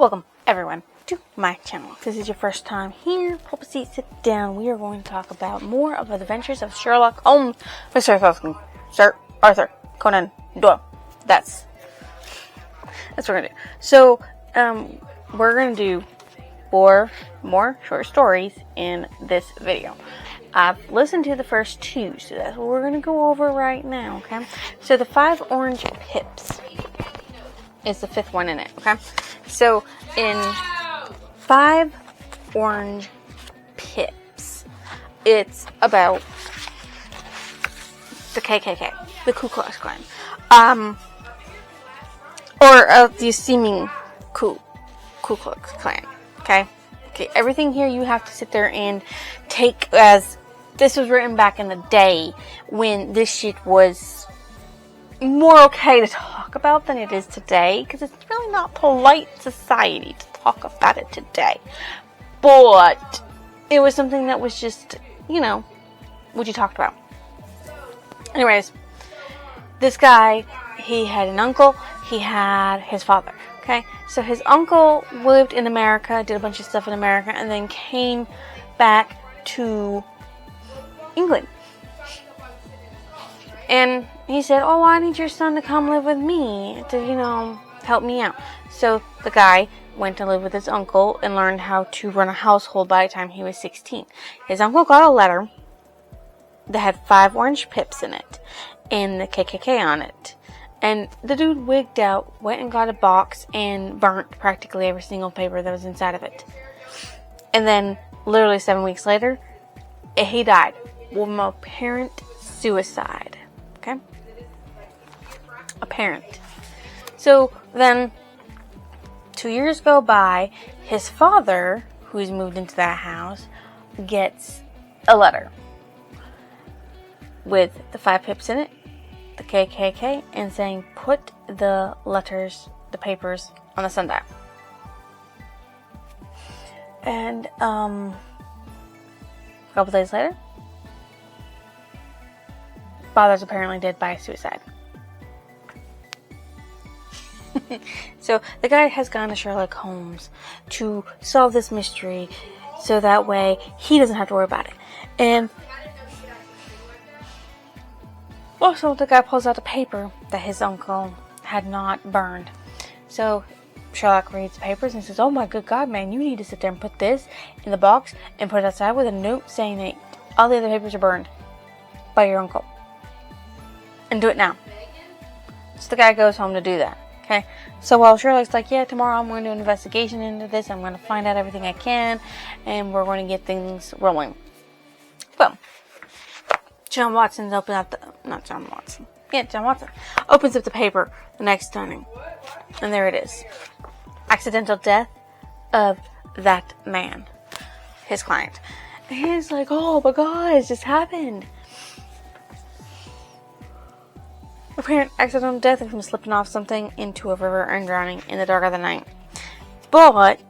Welcome, everyone, to my channel. If this is your first time here, pull up a seat, sit down. We are going to talk about more of the adventures of Sherlock Holmes, Sir Arthur Conan Doyle. That's what we're going to do. So, we're going to do 4 more short stories in this video. I've listened to the first 2, so that's what we're going to go over right now, okay? So, the 5 Orange Pips is the 5th one in it, okay? So, in 5 Orange Pips, it's about the KKK, the Ku Klux Klan, or the seeming Ku Klux Klan, okay? Okay, everything here you have to sit there and take as this was written back in the day when this shit was more okay to talk about than it is today, because it's really not polite society to talk about it today. But it was something that was just, what you talked about. Anyways, this guy, he had an uncle, he had his father, okay? So his uncle lived in America, did a bunch of stuff in America, and then came back to England. And he said, oh, I need your son to come live with me to, help me out. So the guy went to live with his uncle and learned how to run a household by the time he was 16. His uncle got a letter that had 5 orange pips in it and the KKK on it. And the dude wigged out, went and got a box and burnt practically every single paper that was inside of it. And then, literally 7 weeks later, he died from apparent suicide. Okay? Apparent. So then 2 years go by, his father, who's moved into that house, gets a letter with the 5 pips in it, the KKK, and saying put the papers on the sundial. And a couple days later, father's apparently dead by suicide. So the guy has gone to Sherlock Holmes to solve this mystery so that way he doesn't have to worry about it. And also the guy pulls out a paper that his uncle had not burned. So Sherlock reads the papers and says, oh my good God, man, you need to sit there and put this in the box and put it outside with a note saying that all the other papers are burned by your uncle. And do it now. So the guy goes home to do that. Okay? So while Sherlock's like, yeah, tomorrow I'm going to do an investigation into this. I'm going to find out everything I can. And we're going to get things rolling. Boom. John Watson opens up John Watson opens up the paper the next morning. And there it is. Accidental death of that man. His client. And he's like, oh my God, it just happened. Apparent accidental death of him slipping off something into a river and drowning in the dark of the night. But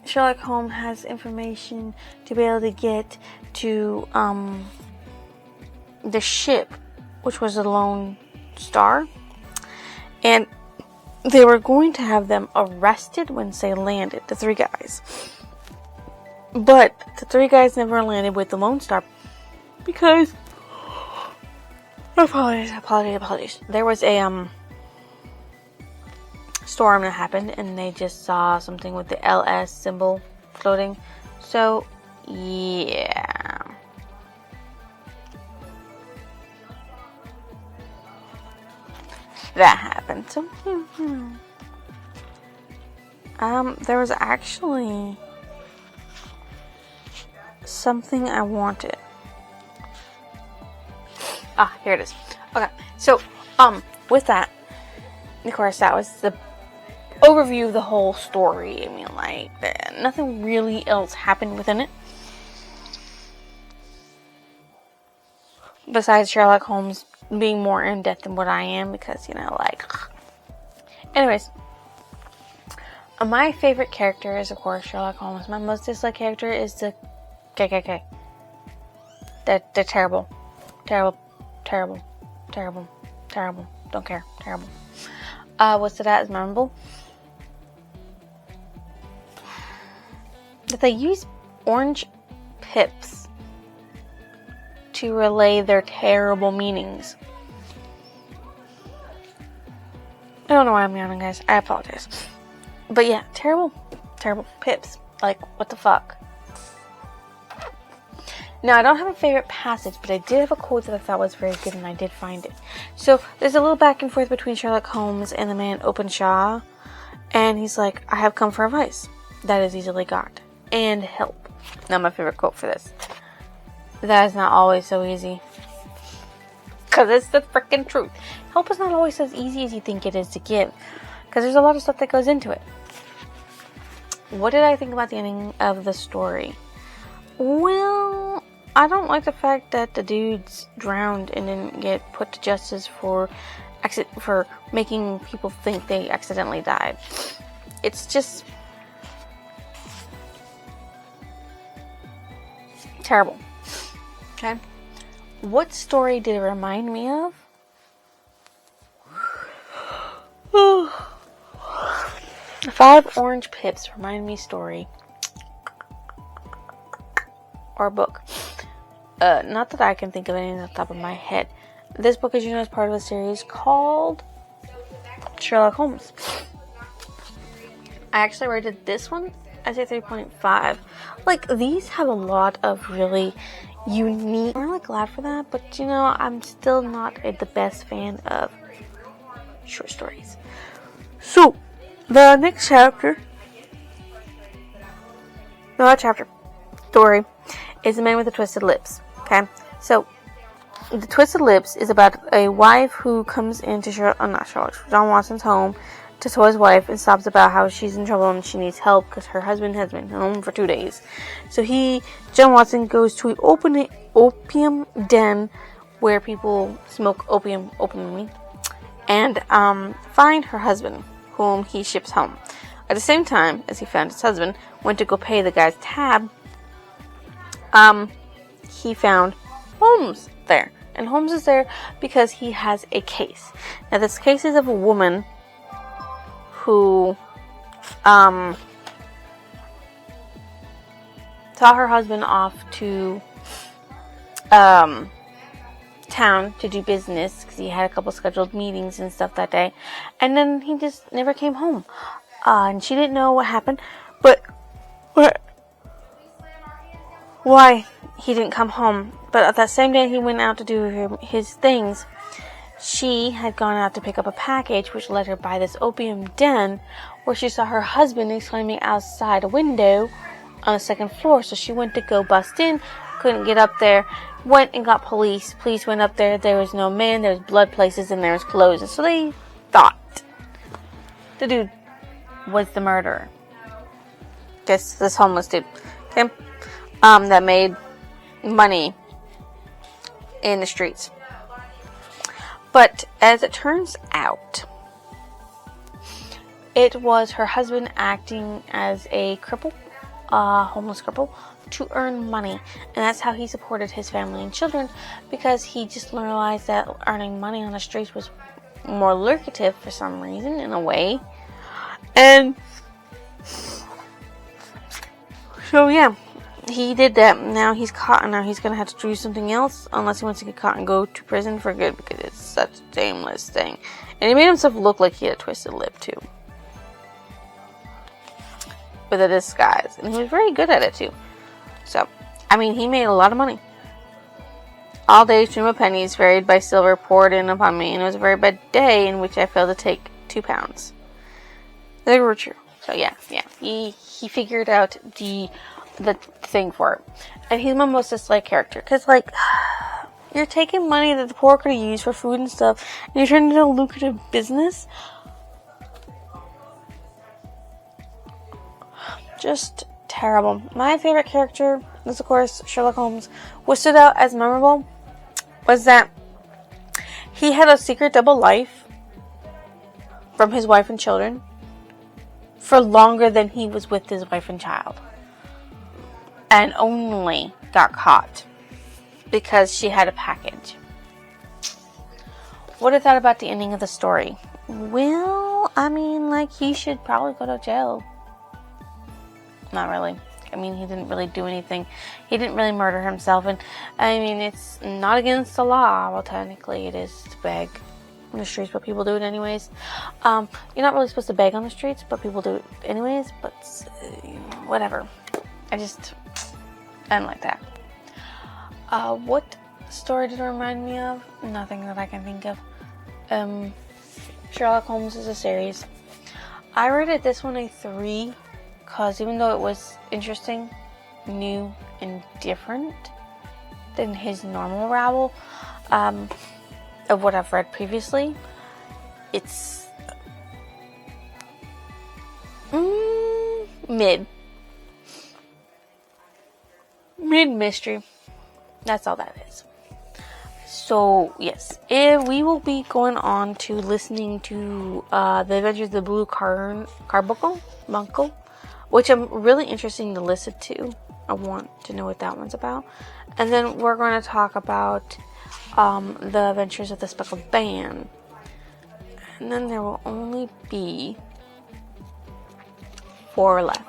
Sherlock Holmes has information to be able to get to the ship, which was the Lone Star, and they were going to have them arrested once they landed, the 3 guys. But the 3 guys never landed with the Lone Star because Apologies. There was a storm that happened, and they just saw something with the LS symbol floating. So, yeah. That happened. So, there was actually something I wanted. Here it is. Okay, so, with that, of course, that was the overview of the whole story. I mean, nothing really else happened within it. Besides Sherlock Holmes being more in-depth than what I am, because, Anyways, my favorite character is, of course, Sherlock Holmes. My most disliked character is the KKK. They're terrible. Terrible. Don't care. Terrible. what stood out as memorable, that they use orange pips to relay their terrible meanings. I don't know why I'm yawning, guys. I apologize. But yeah, terrible pips. Like, what the fuck? Now, I don't have a favorite passage, but I did have a quote that I thought was very good, and I did find it. So, there's a little back and forth between Sherlock Holmes and the man Openshaw, and he's like, I have come for advice. That is easily got. And help. Now, my favorite quote for this. That is not always so easy. Because it's the freaking truth. Help is not always as easy as you think it is to give. Because there's a lot of stuff that goes into it. What did I think about the ending of the story? Well, I don't like the fact that the dudes drowned and didn't get put to justice for making people think they accidentally died. It's just terrible. Okay. What story did it remind me of? 5 Orange Pips remind me story. Or book. Not that I can think of any off the top of my head. This book, as you know, is part of a series called Sherlock Holmes. I actually rated this one as a 3.5. Like, these have a lot of really unique. I'm really glad for that, but you know, I'm still not the best fan of short stories. So, the next chapter, story, is The Man with the Twisted Lips. Okay, so The Twisted Lips is about a wife who comes into John Watson's home to tell his wife and sobs about how she's in trouble and she needs help because her husband has been home for 2 days. So John Watson goes to an opium den where people smoke opium openly and find her husband, whom he ships home. At the same time as he found his husband, went to go pay the guy's tab, he found Holmes there. And Holmes is there because he has a case. Now, this case is of a woman who saw her husband off to town to do business because he had a couple scheduled meetings and stuff that day, and then he just never came home, and she didn't know what happened, why he didn't come home. But that same day he went out to do his things, she had gone out to pick up a package, which led her by this opium den, where she saw her husband exclaiming outside a window on the second floor. So she went to go bust in, couldn't get up there, went and got police. Police went up there, there was no man, there was blood places, and there was clothes. And so they thought the dude was the murderer. This homeless dude, okay, that made money in the streets. But as it turns out, it was her husband acting as a cripple, homeless cripple, to earn money. And that's how he supported his family and children, because he just realized that earning money on the streets was more lucrative for some reason, in a way. And so, yeah, he did that. Now he's caught, and now he's going to have to do something else, unless he wants to get caught and go to prison for good, because it's such a shameless thing. And he made himself look like he had a twisted lip, too, with a disguise. And he was very good at it, too. So, I mean, he made a lot of money. All day, stream of pennies, varied by silver, poured in upon me, and it was a very bad day in which I failed to take 2 pounds. They were true. So, yeah. He figured out the thing for it. And he's my most disliked character, because, like, you're taking money that the poor could have used for food and stuff, and you're turning it into a lucrative business. Just terrible. My favorite character is, of course, Sherlock Holmes. What stood out as memorable was that he had a secret double life from his wife and children for longer than he was with his wife and child, and only got caught because she had a package. What I thought about the ending of the story? Well, I mean, like, he should probably go to jail. Not really. I mean, he didn't really do anything. He didn't really murder himself. And, I mean, it's not against the law. Well, technically it is to beg on the streets, but people do it anyways. You're not really supposed to beg on the streets, but people do it anyways. But, whatever. I don't like that. What story did it remind me of? Nothing that I can think of. Sherlock Holmes is a series. I rated this one a 3 because even though it was interesting, new, and different than his normal rabble of what I've read previously, it's mid mystery. That's all that is. So, yes, we will be going on to listening to The Adventures of the Blue Carbuncle, which I'm really interested to listen to. I want to know what that one's about. And then we're going to talk about The Adventures of the Speckled Band. And then there will only be 4 left.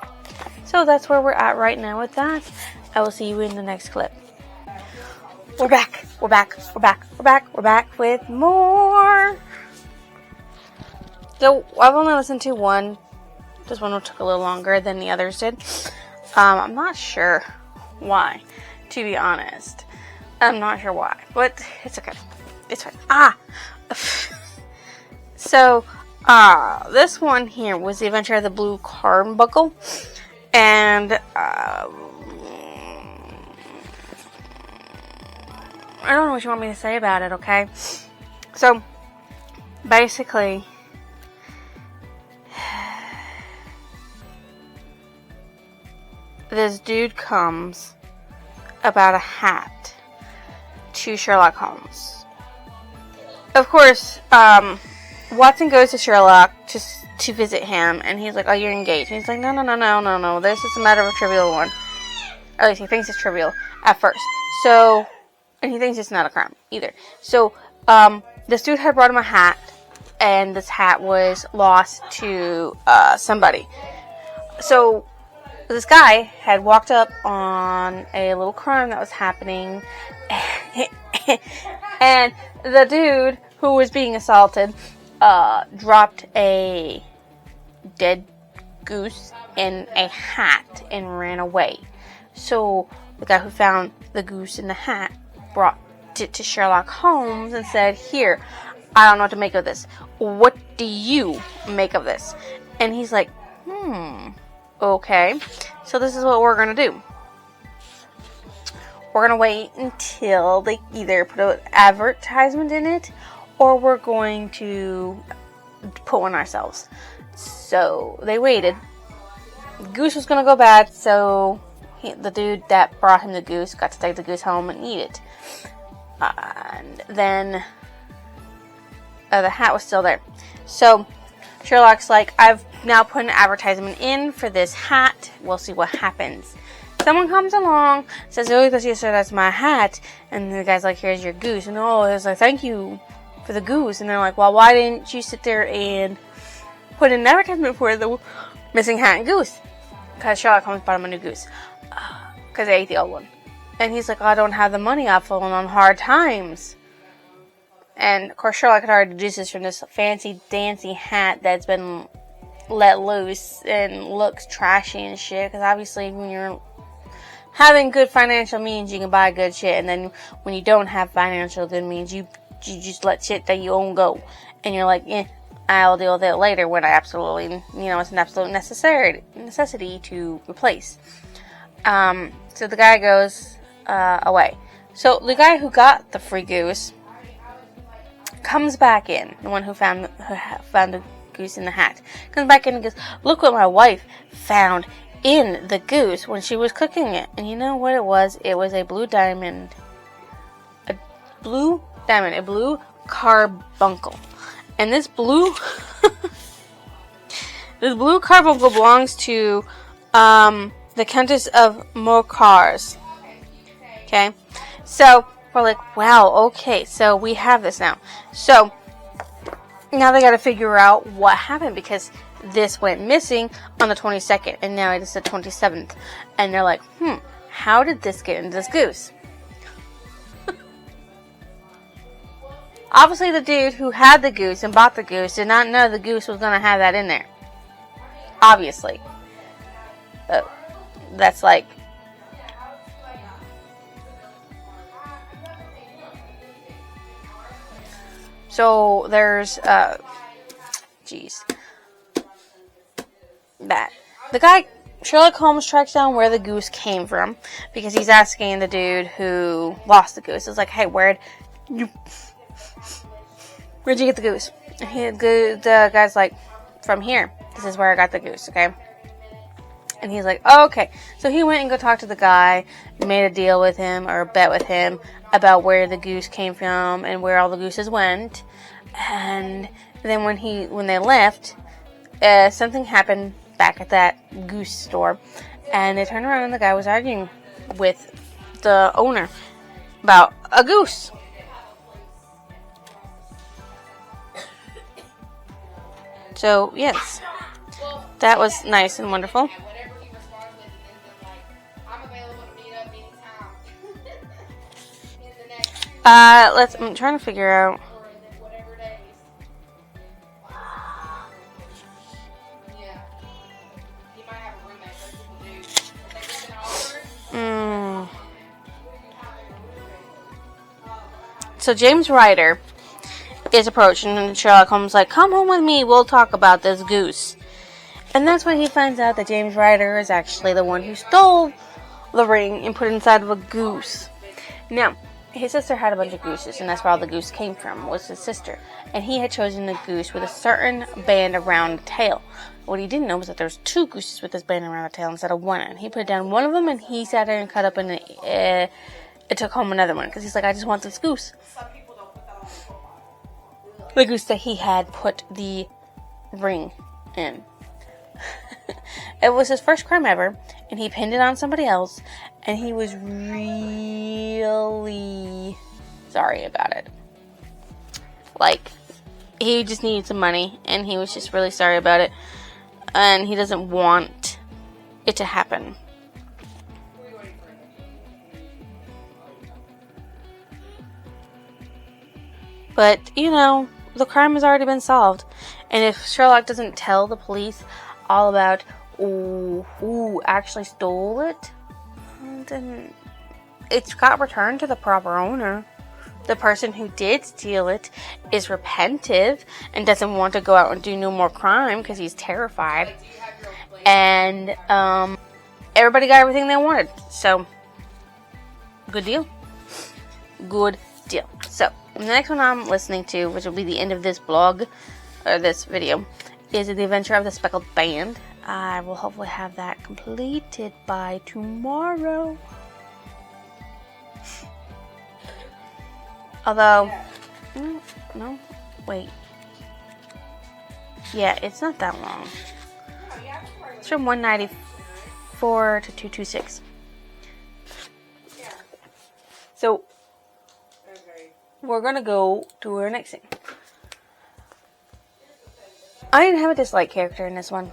So that's where we're at right now with that. I will see you in the next clip. We're back with more. So, I've only listened to one. This one took a little longer than the others did. I'm not sure why, to be honest. I'm not sure why, but it's okay. It's fine. So, this one here was The Adventure of the Blue Carbuncle. And, I don't know what you want me to say about it, okay? So, basically, this dude comes about a hat to Sherlock Holmes. Of course, Watson goes to Sherlock to visit him, and he's like, oh, you're engaged. And he's like, no, this is a matter of a trivial one. Or at least he thinks it's trivial at first. So, and he thinks it's not a crime either. So, this dude had brought him a hat, and this hat was lost to somebody. So, this guy had walked up on a little crime that was happening, and the dude who was being assaulted dropped a dead goose in a hat and ran away. So, the guy who found the goose in the hat brought it to Sherlock Holmes and said, here, I don't know what to make of this. What do you make of this? And he's like, okay. So this is what we're going to do. We're going to wait until they either put an advertisement in it, or we're going to put one ourselves. So they waited. The goose was going to go bad, so the dude that brought him the goose got to take the goose home and eat it. And then the hat was still there. So Sherlock's like, I've now put an advertisement in for this hat. We'll see what happens. Someone comes along, says, oh, because you said that's my hat. And the guy's like, here's your goose. And it's like, thank you for the goose. And they're like, well, why didn't you sit there and put in an advertisement for the missing hat and goose? Because Sherlock Holmes bought him a new goose. Because they ate the old one. And he's like, I don't have the money. I've fallen on hard times. And, of course, Sherlock had already deduced this from this fancy, dancy hat that's been let loose and looks trashy and shit. Because, obviously, when you're having good financial means, you can buy good shit. And then, when you don't have financial good means, you just let shit that you own go. And you're like, I'll deal with it later when I absolutely, it's an absolute necessity to replace. So the guy goes away. So the guy who got the free goose comes back in. The one who found the goose in the hat comes back in and goes, look what my wife found in the goose when she was cooking it. And you know what it was? It was a blue diamond. A blue carbuncle. And this blue carbuncle belongs to the Countess of Morcars. Okay, so we're like, wow, okay, so we have this now. So now they got to figure out what happened, because this went missing on the 22nd, and now it is the 27th. And they're like, how did this get into this goose? Obviously, the dude who had the goose and bought the goose did not know the goose was going to have that in there. Obviously. That's like... So, there's, that. The guy, Sherlock Holmes, tracks down where the goose came from, because he's asking the dude who lost the goose. It's like, hey, where'd you get the goose? And the guy's like, from here. This is where I got the goose, okay? And he's like, oh, okay. So he went and go talk to the guy, made a deal with him, or a bet with him, about where the goose came from and where all the gooses went. And then when they left, something happened back at that goose store, and they turned around and the guy was arguing with the owner about a goose. So, yes, that was nice and wonderful. I'm trying to figure out. So James Ryder is approaching, and Sherlock Holmes is like, come home with me, we'll talk about this goose. And that's when he finds out that James Ryder is actually the one who stole the ring and put it inside of a goose. Now, his sister had a bunch of gooses, and that's where all the goose came from, was his sister. And he had chosen the goose with a certain band around the tail. What he didn't know was that there was 2 gooses with this band around the tail instead of 1. And he put down one of them, and he sat there and cut up, and it took home another one. Because he's like, I just want this goose. The goose that he had put the ring in. It was his first crime ever, and he pinned it on somebody else, and he was really sorry about it. Like, he just needed some money, and he was just really sorry about it, and he doesn't want it to happen. But, you know, the crime has already been solved, and if Sherlock doesn't tell the police all about who actually stole it, then it's got returned to the proper owner. The person who did steal it is repentive and doesn't want to go out and do no more crime because he's terrified. And everybody got everything they wanted. So, good deal. Good deal. So, the next one I'm listening to, which will be the end of this blog, or this video, is The Adventure of the Speckled Band. I will hopefully have that completed by tomorrow. Although, no, wait. Yeah, it's not that long. It's from 194 to 226. So, we're gonna go to our next thing. I didn't have a dislike character in this one.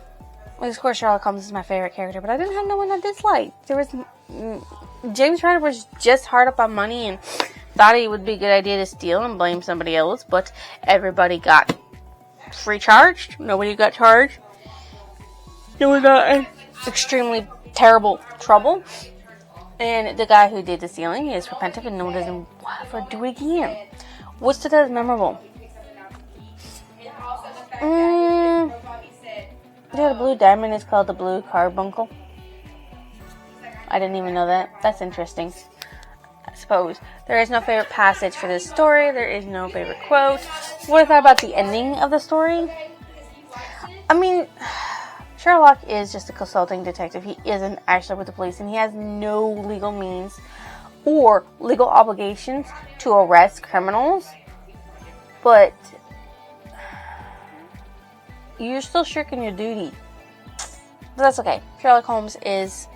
Of course, Sherlock Holmes is my favorite character, but I didn't have no one I disliked. James Ryder was just hard up on money and thought it would be a good idea to steal and blame somebody else, but everybody got free charged. Nobody got charged. No one got in extremely terrible trouble. And the guy who did the stealing is repentant and no one doesn't ever do it again. What's stood out as memorable? The blue diamond is called the blue carbuncle. I didn't even know that. That's interesting. I suppose. There is no favorite passage for this story. There is no favorite quote. What I thought about the ending of the story? I mean, Sherlock is just a consulting detective. He isn't actually with the police, and he has no legal means or legal obligations to arrest criminals. But you're still shirking your duty. But that's okay. Sherlock Holmes is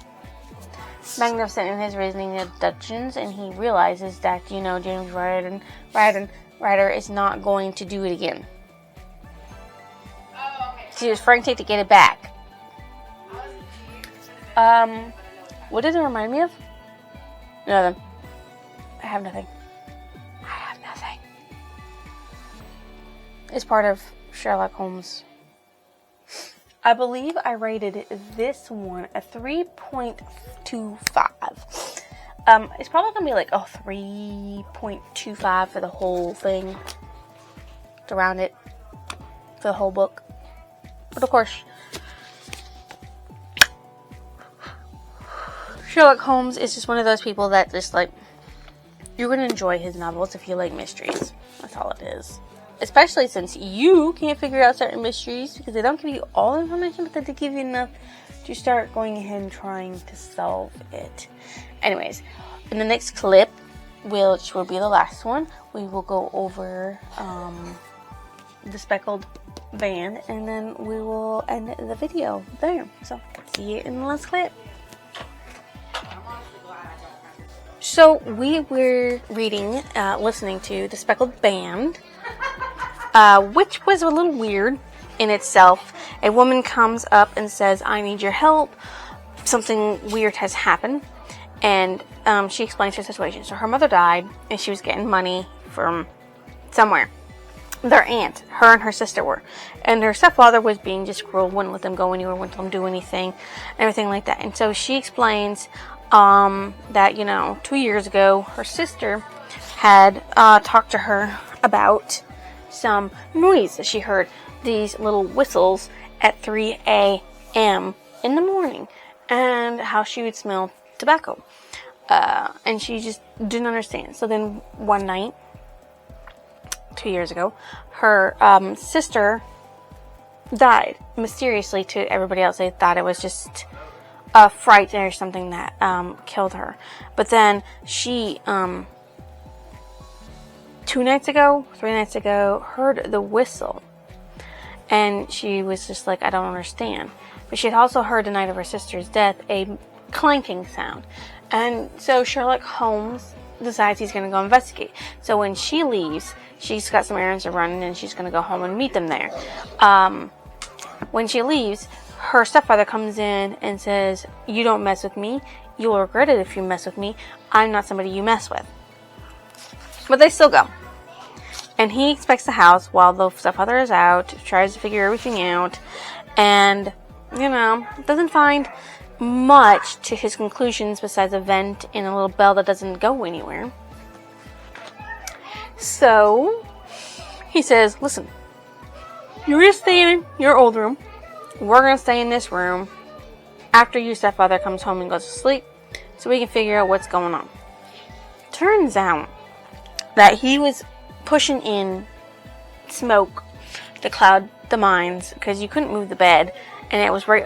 magnificent in his reasoning and deductions, and he realizes that, James Ryder is not going to do it again. She was frantic to get it back. What does it remind me of? Nothing. I have nothing. It's part of Sherlock Holmes. I believe I rated this one a 3.25. It's probably going to be like a 3.25 for the whole thing. To round it. For the whole book. But of course, Sherlock Holmes is just one of those people that just like, you're going to enjoy his novels if you like mysteries. That's all it is. Especially since you can't figure out certain mysteries because they don't give you all the information, but they give you enough to start going ahead and trying to solve it. Anyways, in the next clip, which will be the last one, we will go over the speckled band, and then we will end the video there. So, see you in the last clip. So, we were listening to the speckled band, which was a little weird in itself. A woman comes up and says, I need your help. Something weird has happened. And she explains her situation. So her mother died, and she was getting money from somewhere. Their aunt, her and her sister were. And her stepfather was being just cruel, wouldn't let them go anywhere, wouldn't let them do anything, everything like that. And so she explains that, 2 years ago, her sister had talked to her about some noise that she heard, these little whistles at 3 a.m. in the morning, and how she would smell tobacco. And she just didn't understand. So then one night, 2 years ago, her sister died mysteriously. To everybody else, they thought it was just a fright or something that killed her. But then she 3 nights ago, heard the whistle. And she was just like, I don't understand. But she had also heard the night of her sister's death a clanking sound. And so Sherlock Holmes decides he's going to go investigate. So when she leaves, she's got some errands to run, and she's going to go home and meet them there. When she leaves, her stepfather comes in and says, you don't mess with me. You'll regret it if you mess with me. I'm not somebody you mess with. But they still go. And he inspects the house while the stepfather is out, tries to figure everything out, and, doesn't find much to his conclusions besides a vent and a little bell that doesn't go anywhere. So, he says, listen, you're going to stay in your old room. We're going to stay in this room after your stepfather comes home and goes to sleep so we can figure out what's going on. Turns out that he was pushing in smoke to cloud the mines because you couldn't move the bed, and it was right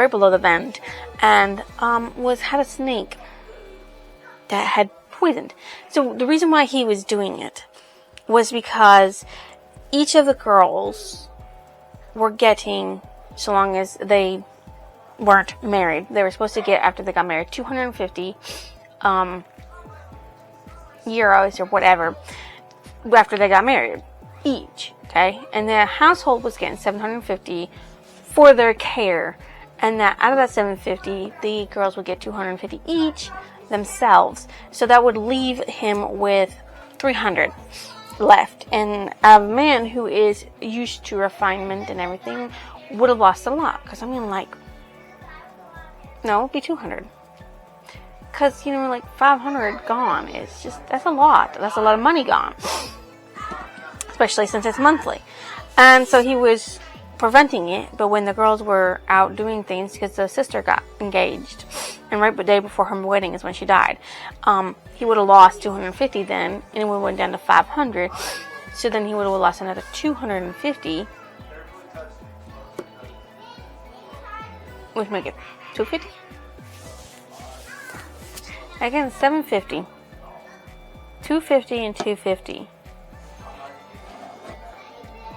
below the vent, and had a snake that had poisoned. So the reason why he was doing it was because each of the girls were getting, so long as they weren't married, they were supposed to get, after they got married, 250 euros or whatever after they got married each. Okay, and the household was getting 750 for their care, and that out of that 750, the girls would get 250 each themselves. So that would leave him with 300 left. And a man who is used to refinement and everything would have lost a lot. Because, it'd be 200. Because, 500 gone is that's a lot. That's a lot of money gone. Especially since it's monthly. And so he was preventing it, but when the girls were out doing things, because the sister got engaged, and right the day before her wedding is when she died, he would have lost 250 then, and it would have went down to 500, so then he would have lost another 250, which make it 250? Again, 750. 250 and 250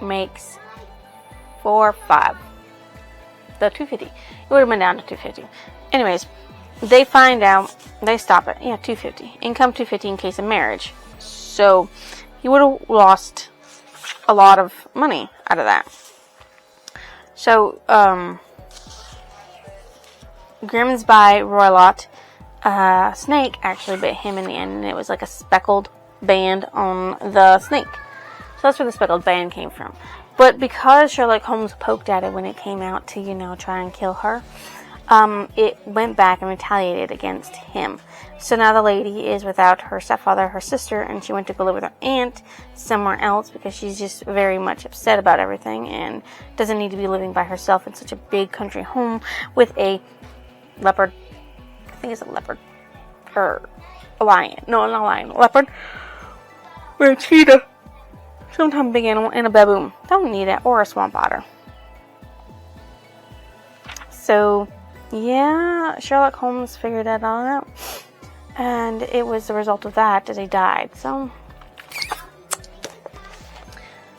makes 4-5. The 250. It would have been down to 250. Anyways, they find out. They stop it. Yeah, 250. Income 250 in case of marriage. So he would have lost a lot of money out of that. So, Grimm's by Roylott, snake actually bit him in the end, and it was like a speckled band on the snake. So that's where the speckled band came from. But because Sherlock Holmes poked at it when it came out to, try and kill her, it went back and retaliated against him. So now the lady is without her stepfather, her sister, and she went to go live with her aunt somewhere else because she's just very much upset about everything and doesn't need to be living by herself in such a big country home with a leopard. I think it's a leopard. Or a lion. No, not a lion. A leopard. Or a cheetah. Sometimes a big animal and a baboon. Don't need it. Or a swamp otter. So, yeah, Sherlock Holmes figured that all out. And it was the result of that he died. So,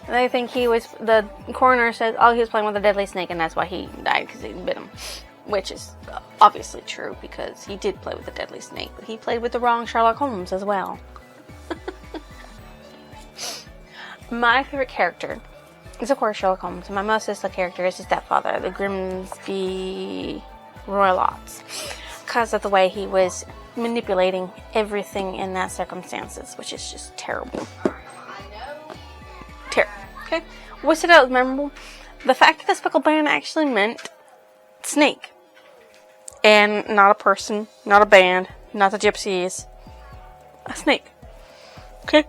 they think the coroner says, he was playing with a deadly snake and that's why he died, because he bit him. Which is obviously true, because he did play with a deadly snake, but he played with the wrong Sherlock Holmes as well. My favorite character is, of course, Sherlock Holmes. And my most disliked character is his stepfather, the Grimsby Roylotts, because of the way he was manipulating everything in that circumstances, which is just terrible. Terrible. Okay? What's it out memorable? The fact that the speckled band actually meant snake. And not a person, not a band, not the gypsies. A snake. Okay?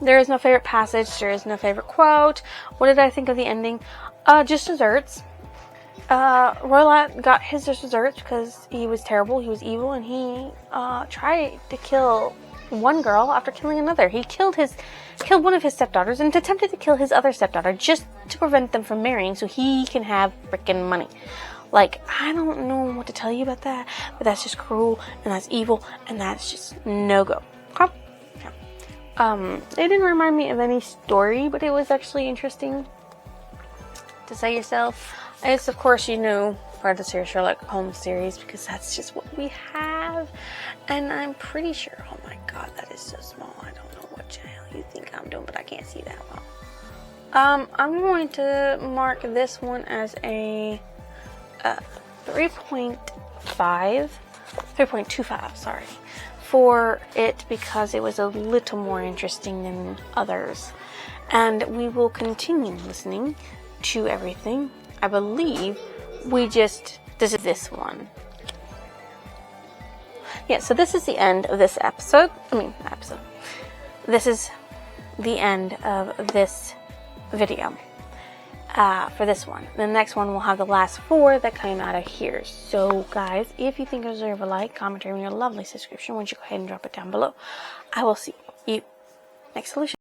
There is no favorite passage. There is no favorite quote. What did I think of the ending? Just desserts. Roylott got his desserts because he was terrible, he was evil, and he tried to kill one girl after killing another. He killed one of his stepdaughters and attempted to kill his other stepdaughter just to prevent them from marrying so he can have frickin' money. Like, I don't know what to tell you about that, but that's just cruel, and that's evil, and that's just no-go. Okay? Yeah. It didn't remind me of any story, but it was actually interesting to say yourself. It's, of course, part of the Sherlock Holmes series, because that's just what we have. And I'm pretty sure, oh my god, that is so small. I don't know what channel you think I'm doing, but I can't see that well. I'm going to mark this one as a 3.25, sorry, for it, because it was a little more interesting than others. And we will continue listening to everything. I believe this is this one. Yeah, so this is the end of this episode. This is the end of this video. For this one. The next one will have the last 4 that came out of here. So, guys, if you think you deserve a like, commentary, and your lovely subscription, why don't you go ahead and drop it down below. I will see you next solution.